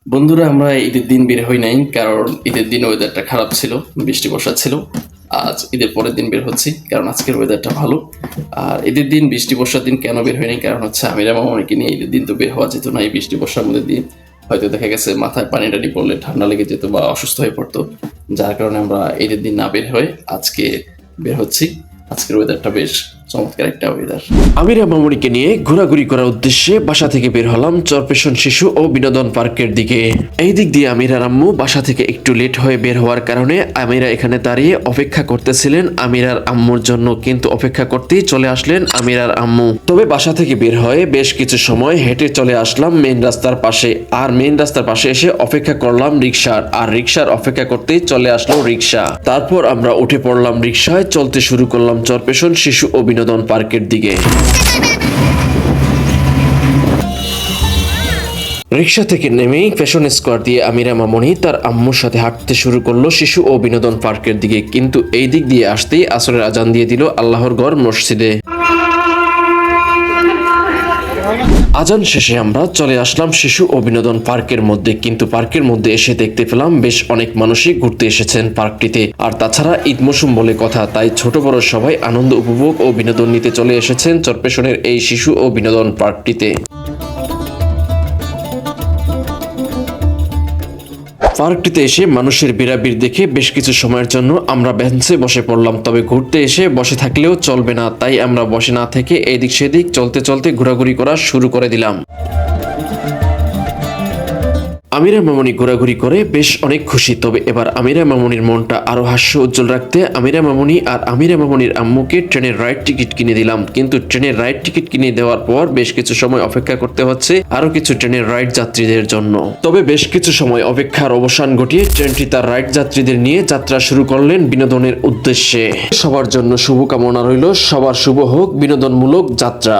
বন্ধুরা, আমরা ঈদের দিন বের হই নাই, কারণ ঈদের দিন ওয়েদারটা খারাপ ছিল, বৃষ্টি বর্ষা ছিল। আজ ঈদের পরের দিন বের হচ্ছি, কারণ আজকের ওয়েদারটা ভালো। আর ঈদের দিন বৃষ্টি বর্ষার দিন কেন বের হয় নাই, কারণ হচ্ছে আমিরা মামাকে নিয়ে ঈদের দিন তো বের হওয়া যেত না। এই বৃষ্টি বর্ষার মধ্যে দিয়ে হয়তো দেখা গেছে মাথায় পানি টানি পড়লে ঠান্ডা লেগে যেত বা অসুস্থ হয়ে পড়তো, যার কারণে আমরা ঈদের দিন না বের হয়ে আজকে বের হচ্ছি। আজকের ওয়েদারটা বেশ চমৎকার একটা ওয়েদার। আমিরা মামুনিকে নিয়ে ঘোরাঘুরি করার উদ্দেশ্যে বাসা থেকে বের হলাম চরপেশন শিশু ও বিনোদন পার্কের দিকে। এই দিক দিয়ে আমিরার আম্মু বাসা থেকে একটু লেট হয়ে বের হওয়ার কারণে আমিরা এখানে দাঁড়িয়ে অপেক্ষা করতেছিলেন আমিরার আম্মুর জন্য, কিন্তু অপেক্ষা করতেই চলে আসলেন আমিরার আম্মু। তবে বাসা থেকে বের হয়ে বেশ কিছু সময় হেঁটে চলে আসলাম মেইন রাস্তার পাশে, আর মেইন রাস্তার পাশে এসে অপেক্ষা করলাম রিক্সার, আর রিক্সার অপেক্ষা করতেই চলে আসলো রিক্সা। তারপর আমরা উঠে পড়লাম রিক্সায়, চলতে শুরু করলাম চরপেশন শিশু ও বিনোদন পার্কের দিকে। রিক্সা থেকে নেমেই ফ্যাশন স্কোয়ার দিয়ে আমিরা মামুনি তার আম্মুর সাথে হাঁটতে শুরু করলো শিশু ও বিনোদন পার্কের দিকে, কিন্তু এই দিক দিয়ে আসতেই আসরের আজান দিয়ে দিল আল্লাহর ঘর মসজিদে। আজান শেষে আমরা চলে আসলাম শিশু ও বিনোদন পার্কের মধ্যে, কিন্তু পার্কের মধ্যে এসে দেখতে পেলাম বেশ অনেক মানুষই ঘুরতে এসেছেন পার্কটিতে। আর তাছাড়া ঈদ মৌসুম বলে কথা, তাই ছোট বড় সবাই আনন্দ উপভোগ ও বিনোদন নিতে চলে এসেছেন চরপেশনের এই শিশু ও বিনোদন পার্কটিতে। পার্কটিতে এসে মানুষের ভিড়াভিড় দেখে বেশ কিছু সময়ের জন্য আমরা বেঞ্চে বসে পড়লাম। তবে ঘুরতে এসে বসে থাকলেও চলবে না, তাই আমরা বসে না থেকে এদিক সেদিক চলতে চলতে ঘোরাঘুরি করা শুরু করে দিলাম। আমিরা মামুনি ঘোরাঘুরি করে বেশ অনেক খুশি। তবে এবার আমিরা মামুনির মনটা আরো হাস্য উজ্জ্বল রাখতে আমিরা মামুনি আর আমিরা মামুনির আম্মুকে ট্রেনের রাইড টিকিট কিনে দিলাম, কিন্তু ট্রেনের রাইড টিকিট কিনে দেওয়ার পর বেশ কিছু সময় অপেক্ষা করতে হচ্ছে আরো কিছু ট্রেনের রাইড যাত্রীদের জন্য। তবে বেশ কিছু সময় অপেক্ষার অবসান ঘটিয়ে ট্রেনটি তার রাইড যাত্রীদের নিয়ে যাত্রা শুরু করলেন বিনোদনের উদ্দেশ্যে। সবার জন্য শুভকামনা রইল, সবার শুভ হোক বিনোদনমূলক যাত্রা।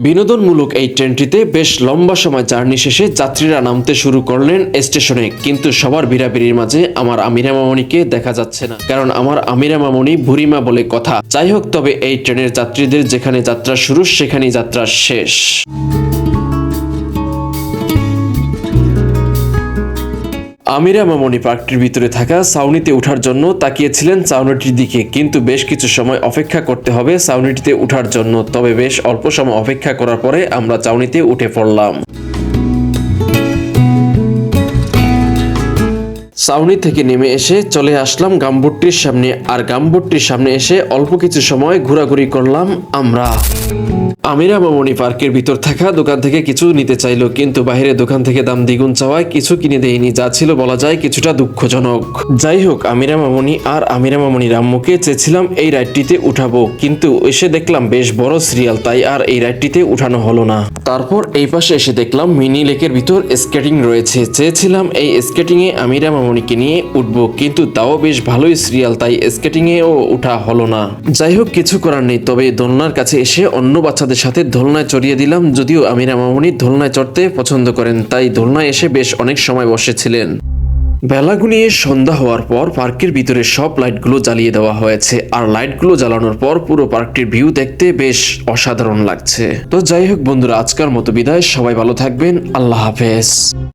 বিনোদনমূলক এই ট্রেনটিতে বেশ লম্বা সময় জার্নি শেষে যাত্রীরা নামতে শুরু করলেন স্টেশনে, কিন্তু সবার ভিড়াভিড়ির মাঝে আমার আমিরা মামুনিকে দেখা যাচ্ছে না, কারণ আমার আমিরা মামুনি বুড়িমা বলে কথা। যাই হোক, তবে এই ট্রেনের যাত্রীদের যেখানে যাত্রা শুরু সেখানেই যাত্রা শেষ। আমিরা মামুনি পার্কটির ভিতরে থাকা ছাউনিতে ওঠার জন্য তাকিয়েছিলেন ছাউনিটির দিকে, কিন্তু বেশ কিছু সময় অপেক্ষা করতে হবে ছাউনিটিতে ওঠার জন্য। তবে বেশ অল্প সময় অপেক্ষা করার পরে আমরা ছাউনিতে উঠে পড়লাম। ছাউনি থেকে নেমে এসে চলে আসলাম গাম্বুটটির সামনে, আর গাম্বুটটির সামনে এসে অল্প কিছু সময় ঘোরাঘুরি করলাম আমরা। আমিরা মামনি পার্কের ভিতর থাকা দোকান থেকে কিছু নিতে চাইলো, কিন্তু বাইরে দোকান থেকে দাম দ্বিগুণ চাওয়ায় কিছু কিনে দেয়নি, যা ছিল বলা যায় কিছুটা দুঃখজনক। যাই হোক, আমিরা মামনি আর আমিরা মামনির আম্মুকে চেয়েছিলাম এই রাইডটিতে উঠাবো, কিন্তু এসে দেখলাম বেশ বড় সিরিয়াল, তাই আর এই রাইডটিতে উঠানো হলো না। তারপর এই পাশে এসে দেখলাম মিনি লেকের ভিতর স্কেটিং রয়েছে, চেয়েছিলাম এই স্কেটিং এ আমিরা মামনিকে নিয়ে উঠবো, কিন্তু তাও বেশ ভালোই সিরিয়াল, তাই স্কেটিং এও উঠা হলো না। যাই হোক, কিছু করার নেই, তবে দোলনার কাছে এসে অন্য বাচ্চাদের সাথে দোলনায় চড়িয়ে দিলাম, যদিও আমিরা মামনি দোলনায় চড়তে পছন্দ করেন, তাই দোলনায় এসে বেশ অনেক সময় বসেছিলেন। বেলা গুনিয়ে সন্ধ্যা হওয়ার পর পার্কের ভিতরে সব লাইটগুলো জ্বালিয়ে দেওয়া হয়েছে, আর লাইটগুলো জ্বালানোর পর পুরো পার্কটির ভিউ দেখতে বেশ অসাধারণ লাগছে। তো যাই হোক বন্ধুরা, আজকের মতো বিদায়, সবাই ভালো থাকবেন, আল্লাহ হাফেজ।